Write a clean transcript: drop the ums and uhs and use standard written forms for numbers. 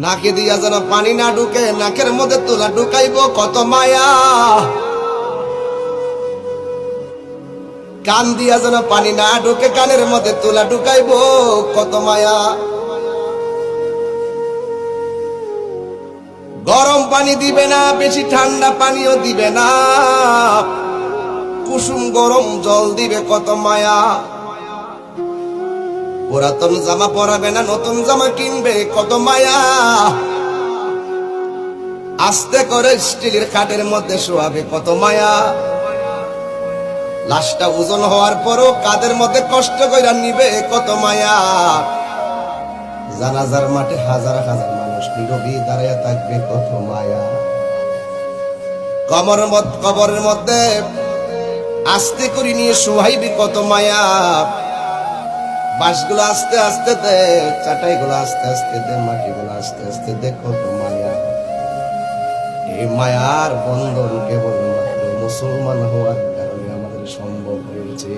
নাকে দিয়া যেন পানি না ঢুকে, নাকের মধ্যে তুলা ঢুকাইব কত মায়া। কান দিয়া যেন পানি না ঢুকে, কানের মধ্যে তুলা ঢুকাইব কত মায়া। গরম পানি দিবে না, বেশি ঠান্ডা পানিও দিবে না, কুসুম গরম জল দিবে কত মায়া। পুরাতন জামা পরাবে না, নতুন জামা কিনবে কত মায়া। আস্তে করে স্টিলের খাটের মধ্যে শোয়াবে কত মায়া। লাশটা ওজন হওয়ার পরও কাদের মধ্যে কষ্ট কইরা নিবে কত মায়া। জানাজার মাঠে হাজার হাজার মানুষ নীরবে দাঁড়িয়ে থাকবে কত মায়া। কবরের মধ্যে আস্তে করে নিয়ে শোয়াইবি কত মায়া। বাঁশগুলো আস্তে আস্তে দে, চাটাইগুলো আস্তে আস্তে দে, মাটিগুলো আস্তে আস্তে দে কত মায়া। এই মায়ার বন্ধন কেবলমাত্র মুসলমান হওয়ার কারণে আমাদের সম্ভব হয়েছে।